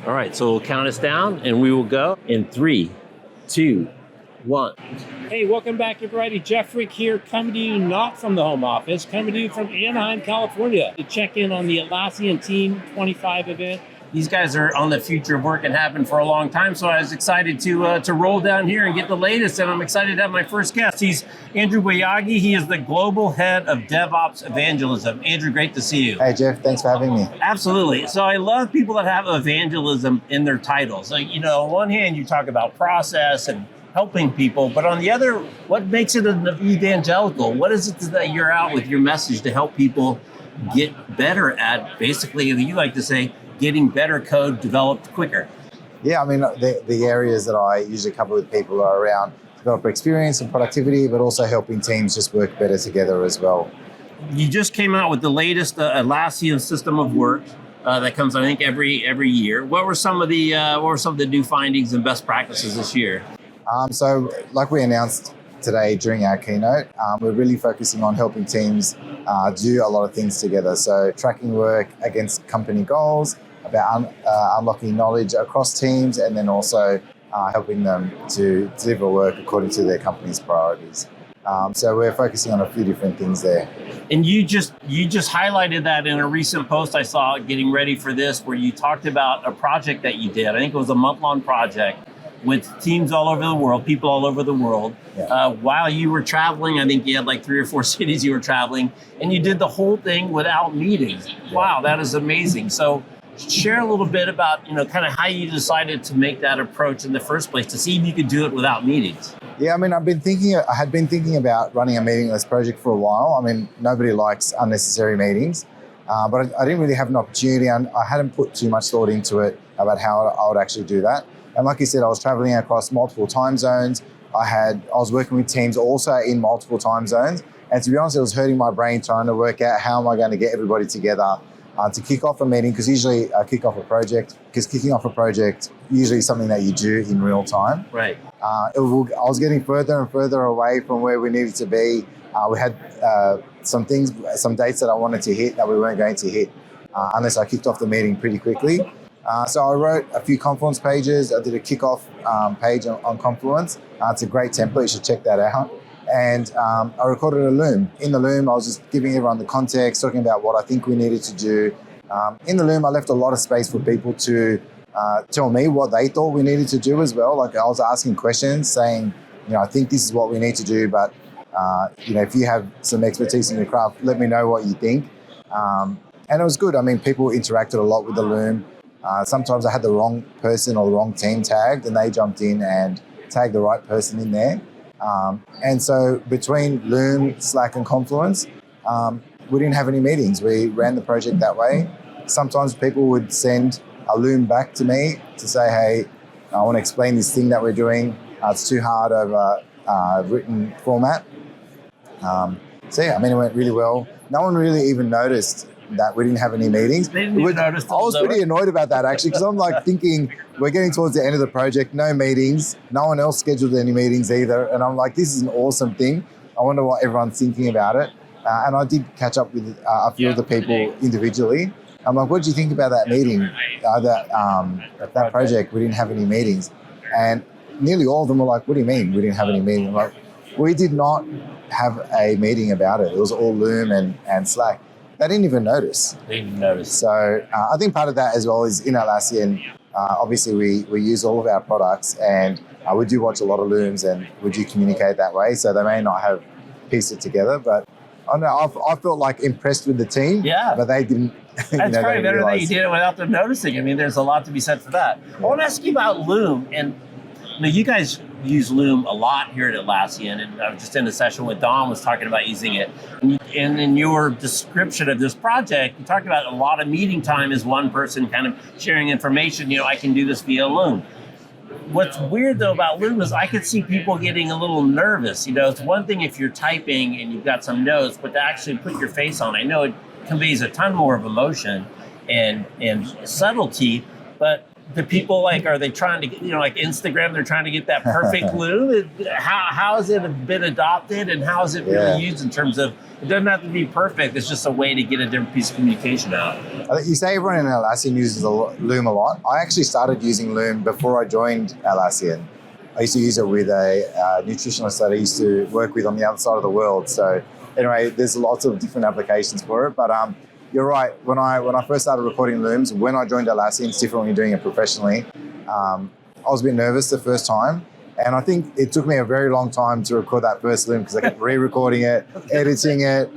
All right, so we'll count us down and we will go in 3, 2, 1. Hey, welcome back, everybody. Jeff Frick here, coming to you not from the home office, coming to you from Anaheim, California, to check in on the Atlassian Team 25 event. These guys are on the future of work and have been for a long time, so I was excited to roll down here and get the latest, and I'm excited to have my first guest. He's Andrew Boyagi. He is the Global Head of DevOps Evangelism. Andrew, great to see you. Hey, Jeff. Thanks for having me. Absolutely. So I love people that have evangelism in their titles. Like, you know, on one hand, you talk about process and helping people, but on the other, what makes it an evangelical? What is it that you're out with your message to help people get better at, basically, you like to say, getting better code developed quicker? Yeah, I mean, the areas that I usually cover with people are around developer experience and productivity, but also helping teams just work better together as well. You just came out with the latest Atlassian system of work that comes, I think, every year. What were some of the new findings and best practices this year? So, like we announced today during our keynote, we're really focusing on helping teams do a lot of things together. So, tracking work against company goals, about unlocking knowledge across teams, and then also helping them to deliver work according to their company's priorities. So we're focusing on a few different things there. And you just highlighted that in a recent post I saw getting ready for this, where you talked about a project that you did. I think it was a month-long project with teams all over the world, people all over the world. Yeah. While you were traveling, I think you had like 3 or 4 cities you were traveling, and you did the whole thing without meetings. Wow, that is amazing. So share a little bit about, kind of how you decided to make that approach in the first place to see if you could do it without meetings. Yeah, I mean, I had been thinking about running a meetingless project for a while. I mean, nobody likes unnecessary meetings, but I didn't really have an opportunity, and I hadn't put too much thought into it about how I would actually do that. And like you said, I was traveling across multiple time zones. I was working with teams also in multiple time zones. And to be honest, it was hurting my brain trying to work out how am I going to get everybody together to kick off a meeting, because usually kicking off a project usually is something that you do in real time. Right. I was getting further and further away from where we needed to be. We had some dates that I wanted to hit that we weren't going to hit unless I kicked off the meeting pretty quickly. So I wrote a few Confluence pages. I did a kickoff page on Confluence. It's a great template. You should check that out. And I recorded a Loom. In the Loom, I was just giving everyone the context, talking about what I think we needed to do. In the Loom, I left a lot of space for people to tell me what they thought we needed to do as well. Like, I was asking questions saying, I think this is what we need to do, but if you have some expertise in your craft, let me know what you think. And it was good. I mean, people interacted a lot with the Loom. Sometimes I had the wrong person or the wrong team tagged, and they jumped in and tagged the right person in there. And so between Loom, Slack, and Confluence, we didn't have any meetings. We ran the project that way. Sometimes people would send a Loom back to me to say, hey, I want to explain this thing that we're doing. It's too hard over written format. So yeah, I mean, it went really well. No one really even noticed that we didn't have any meetings. They didn't even notice. I was pretty annoyed about that, actually, because I'm like thinking we're getting towards the end of the project, no meetings, no one else scheduled any meetings either, and I'm like, this is an awesome thing. I wonder what everyone's thinking about it. And I did catch up with a few of the people individually. I'm like, what did you think about that meeting, that project? We didn't have any meetings. And nearly all of them were like, what do you mean we didn't have any meetings? I'm like, we did not have a meeting about it. It was all Loom and Slack. They didn't even notice. They didn't notice. So I think part of that as well is in Atlassian, obviously we use all of our products, and we do watch a lot of Looms, and we do communicate that way. So they may not have pieced it together, but I know I felt like impressed with the team. Yeah. But they didn't. That's probably better that you did it without them noticing. I mean, there's a lot to be said for that. I want to ask you about Loom, and you guys use Loom a lot here at Atlassian, and I was just in a session with Don was talking about using it. And in your description of this project, you talked about a lot of meeting time is one person kind of sharing information. I can do this via Loom. What's weird though about Loom is I could see people getting a little nervous. It's one thing if you're typing and you've got some notes, but to actually put your face on, I know it conveys a ton more of emotion and subtlety, but the people are they trying to get, like Instagram, they're trying to get that perfect Loom? How has it been adopted, and how is it really used in terms of, it doesn't have to be perfect, it's just a way to get a different piece of communication out? You say everyone in Atlassian uses Loom a lot. I actually started using Loom before I joined Atlassian. I used to use it with a nutritionist that I used to work with on the other side of the world. So anyway, there's lots of different applications for it, but you're right. When I first started recording Looms, when I joined Atlassian, it's different when you're doing it professionally. I was a bit nervous the first time, and I think it took me a very long time to record that first Loom because I kept re-recording it, editing it,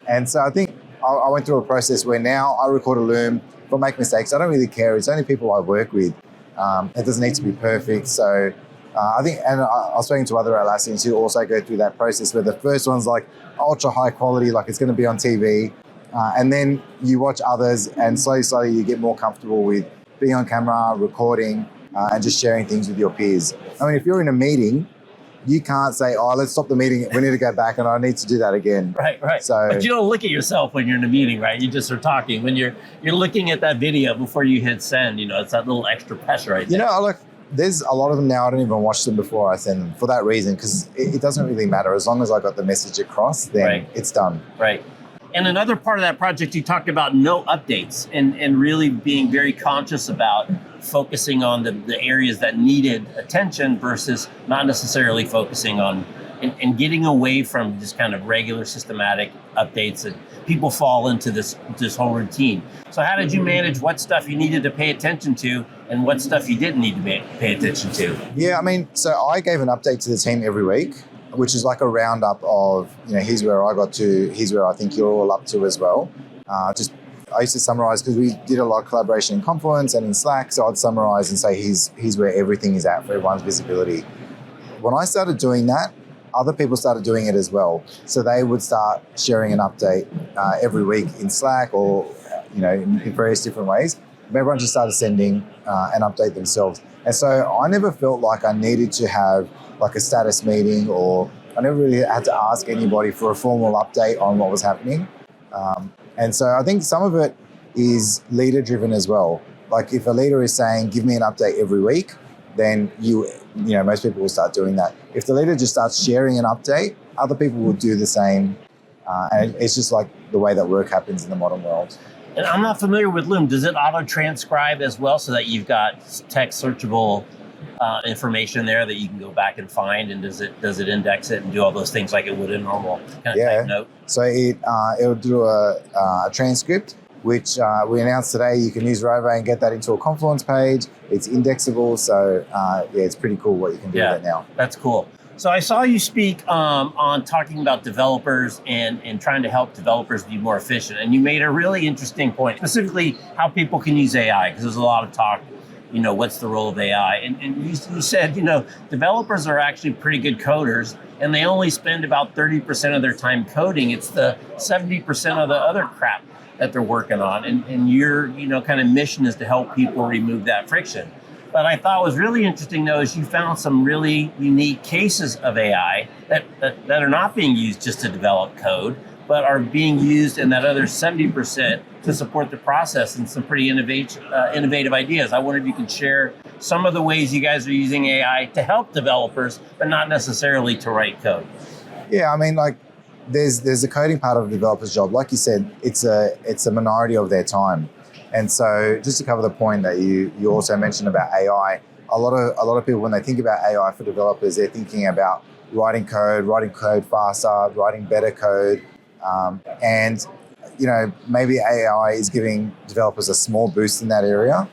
and so I think I went through a process where now I record a Loom. If I make mistakes, I don't really care. It's only people I work with. It doesn't need to be perfect. So I think, and I was speaking to other Atlassians who also go through that process where the first one's like ultra high quality, like it's going to be on TV. And then you watch others, and slowly you get more comfortable with being on camera, recording, and just sharing things with your peers. I mean, if you're in a meeting, you can't say, "Oh, let's stop the meeting. We need to go back, and I need to do that again." Right. So, but you don't look at yourself when you're in a meeting, right? You just are talking. When you're looking at that video before you hit send, it's that little extra pressure right there. Look, there's a lot of them now. I don't even watch them before I send them for that reason, because it doesn't really matter as long as I got the message across. Then it's done. Right. And another part of that project, you talked about no updates and really being very conscious about focusing on the areas that needed attention versus not necessarily focusing on and getting away from just kind of regular systematic updates, and people fall into this whole routine. So how did you manage what stuff you needed to pay attention to and what stuff you didn't need to pay attention to? Yeah, I mean, so I gave an update to the team every week, which is like a roundup of, here's where I got to, here's where I think you're all up to as well. I used to summarize, because we did a lot of collaboration in Confluence and in Slack, so I'd summarize and say, here's where everything is at for everyone's visibility. When I started doing that, other people started doing it as well. So they would start sharing an update every week in Slack or, in various different ways. Everyone just started sending an update themselves. And so I never felt like I needed to have like a status meeting, or I never really had to ask anybody for a formal update on what was happening. And so I think some of it is leader driven as well. Like if a leader is saying, give me an update every week, then most people will start doing that. If the leader just starts sharing an update, other people will do the same. And it's just like the way that work happens in the modern world. And I'm not familiar with Loom. Does it auto-transcribe as well so that you've got text searchable information there that you can go back and find? And does it index it and do all those things like it would in normal kind of type note? So it'll do a transcript, which we announced today. You can use right away and get that into a Confluence page. It's indexable, so it's pretty cool what you can do with it now. That's cool. So I saw you speak on talking about developers and trying to help developers be more efficient. And you made a really interesting point, specifically how people can use AI, because there's a lot of talk, what's the role of AI? And you said, developers are actually pretty good coders, and they only spend about 30% of their time coding. It's the 70% of the other crap that they're working on. And your, kind of mission is to help people remove that friction. But I thought was really interesting, though, is you found some really unique cases of AI that are not being used just to develop code, but are being used in that other 70% to support the process, and some pretty innovative ideas. I wonder if you can share some of the ways you guys are using AI to help developers, but not necessarily to write code. Yeah, I mean, like there's a coding part of a developer's job. Like you said, it's a minority of their time. And so just to cover the point that you also mentioned about AI, a lot of people, when they think about AI for developers, they're thinking about writing code faster, writing better code. And maybe AI is giving developers a small boost in that area.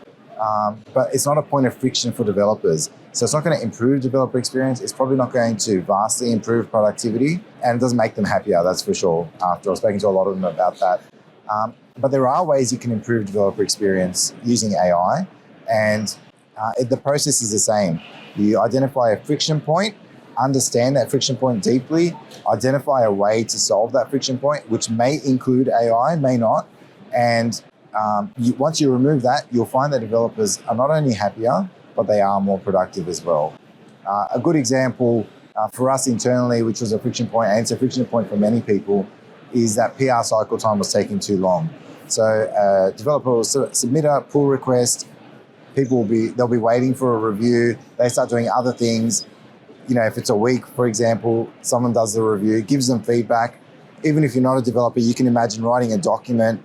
But it's not a point of friction for developers. So it's not going to improve developer experience. It's probably not going to vastly improve productivity, and it doesn't make them happier, that's for sure. After I've spoken to a lot of them about that. But there are ways you can improve developer experience using AI, and the process is the same. You identify a friction point, understand that friction point deeply, identify a way to solve that friction point, which may include AI, may not. And once you remove that, you'll find that developers are not only happier, but they are more productive as well. A good example for us internally, which was a friction point, and it's a friction point for many people, is that PR cycle time was taking too long. So a developer will submit a pull request, they'll be waiting for a review. They start doing other things. If it's a week, for example, someone does the review, gives them feedback. Even if you're not a developer, you can imagine writing a document.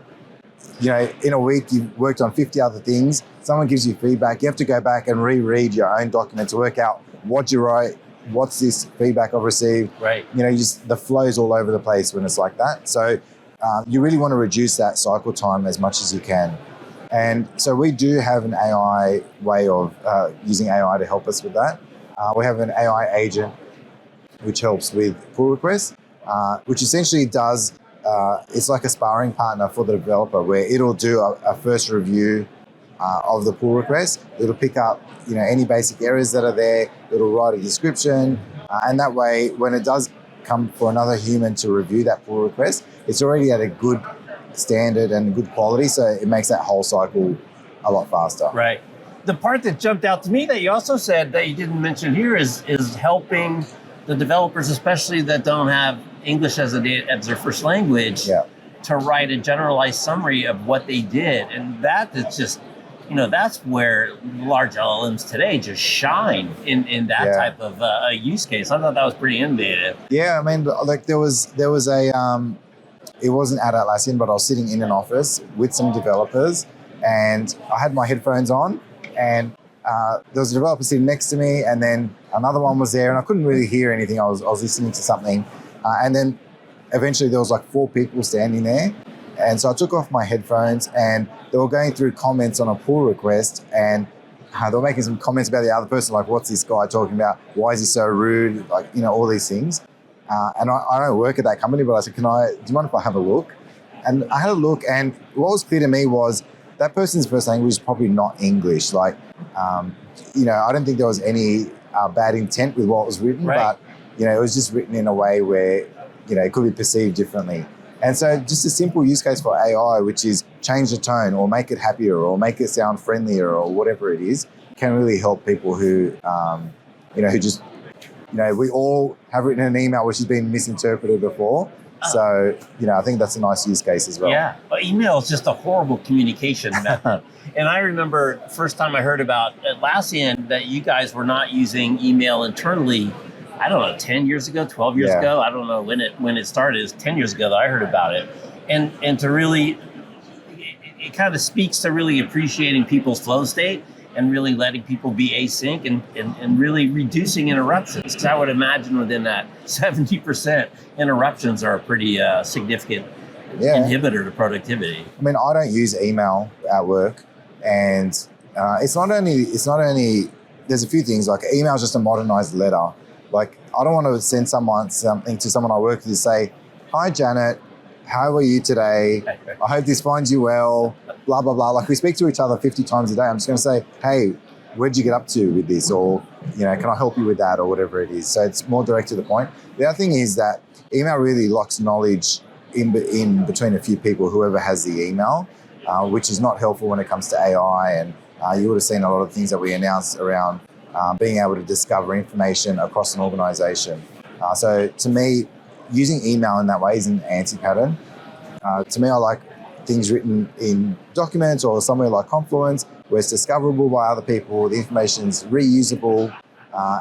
In a week, you've worked on 50 other things. Someone gives you feedback. You have to go back and reread your own document to work out what you wrote, what's this feedback I've received. Right. The flow's all over the place when it's like that. So you really want to reduce that cycle time as much as you can. And so we do have an AI way of using AI to help us with that. We have an AI agent which helps with pull requests, which essentially does, it's like a sparring partner for the developer where it'll do a first review of the pull request. It'll pick up any basic errors that are there. It'll write a description. And that way, when it does come for another human to review that pull request, it's already at a good standard and good quality. So it makes that whole cycle a lot faster. Right. The part that jumped out to me that you also said that you didn't mention here is helping the developers, especially that don't have English as their first language, to write a generalized summary of what they did. And that is just, that's where large LLMs today just shine in that type of use case. I thought that was pretty innovative. Yeah, I mean, like there was a, it wasn't at Atlassian, but I was sitting in an office with some developers and I had my headphones on and there was a developer sitting next to me and then another one was there and I couldn't really hear anything. I was listening to something and then eventually there was like 4 people standing there. And so I took off my headphones and they were going through comments on a pull request and they were making some comments about the other person, like, what's this guy talking about? Why is he so rude? Like, all these things. And I don't work at that company, but I said, do you mind if I have a look? And I had a look and what was clear to me was that person's first language is probably not English. Like, I don't think there was any bad intent with what was written, but, it was just written in a way where, it could be perceived differently. And so just a simple use case for AI, which is change the tone or make it happier or make it sound friendlier or whatever it is, can really help people who, who just, we all have written an email which has been misinterpreted before. So, I think that's a nice use case as well. Yeah, but email is just a horrible communication method. And I remember first time I heard about Atlassian that you guys were not using email internally. I don't know, 10 years ago, 12 years ago. I don't know when it started. It was 10 years ago that I heard about it. And to really, it kind of speaks to really appreciating people's flow state and really letting people be async and really reducing interruptions. Because I would imagine within that 70% interruptions are a pretty significant inhibitor to productivity. I mean, I don't use email at work. And it's not only, there's a few things, like email is just a modernized letter. Like, I don't want to send something to someone I work with to say, hi, Janet, how are you today? I hope this finds you well, blah, blah, blah. Like, we speak to each other 50 times a day. I'm just going to say, hey, where'd you get up to with this? Or, can I help you with that or whatever it is? So it's more direct to the point. The other thing is that email really locks knowledge in between a few people, whoever has the email, which is not helpful when it comes to AI. And you would have seen a lot of things that we announced around being able to discover information across an organization. So to me, using email in that way is an anti-pattern. To me, I like things written in documents or somewhere like Confluence where it's discoverable by other people, the information's reusable,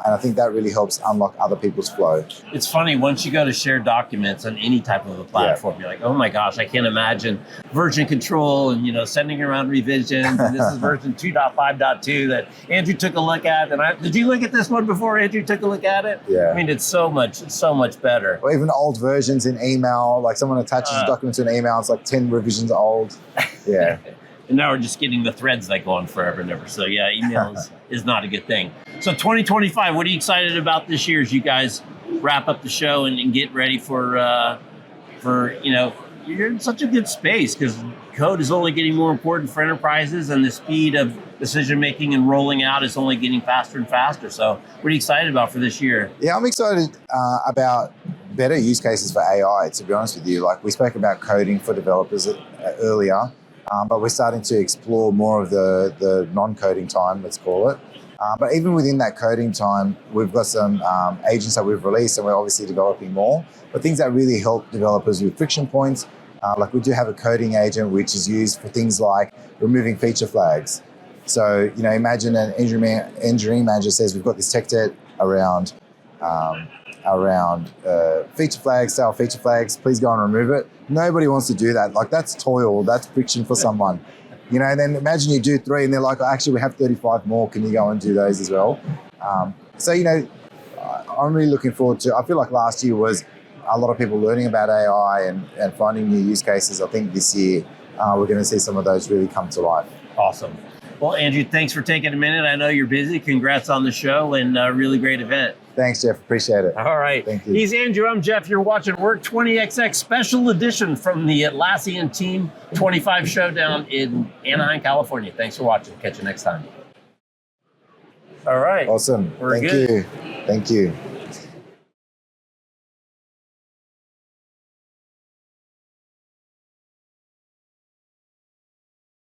and I think that really helps unlock other people's flow. It's funny, once you go to share documents on any type of a platform, you're like, oh my gosh, I can't imagine version control and, sending around revisions. And this is version 2.5.2 that Andrew took a look at. And did you look at this one before Andrew took a look at it? Yeah. I mean, it's so much better. Or even old versions in email, like someone attaches a document to an email, it's like 10 revisions old. Yeah. And now we're just getting the threads that go on forever and ever. So yeah, email is not a good thing. So 2025, what are you excited about this year as you guys wrap up the show and get ready for you're in such a good space because code is only getting more important for enterprises and the speed of decision making and rolling out is only getting faster and faster. So what are you excited about for this year? Yeah, I'm excited about better use cases for AI, to be honest with you. Like we spoke about coding for developers earlier. But we're starting to explore more of the non-coding time, let's call it. But even within that coding time, we've got some agents that we've released and we're obviously developing more. But things that really help developers with friction points, like we do have a coding agent which is used for things like removing feature flags. So, imagine an engineering manager says, we've got this tech debt around feature flags, style feature flags, please go and remove it. Nobody wants to do that. Like, that's toil, that's friction for someone. And then imagine you do 3 and they're like, oh, actually, we have 35 more. Can you go and do those as well? So, I'm really looking forward to, I feel like last year was a lot of people learning about AI and finding new use cases. I think this year we're going to see some of those really come to life. Awesome. Well, Andrew, thanks for taking a minute. I know you're busy. Congrats on the show and a really great event. Thanks, Jeff. Appreciate it. All right. Thank you. He's Andrew. I'm Jeff. You're watching Work 20XX Special Edition from the Atlassian Team 25 Showdown in Anaheim, California. Thanks for watching. Catch you next time. All right. Awesome. We're good. Thank you.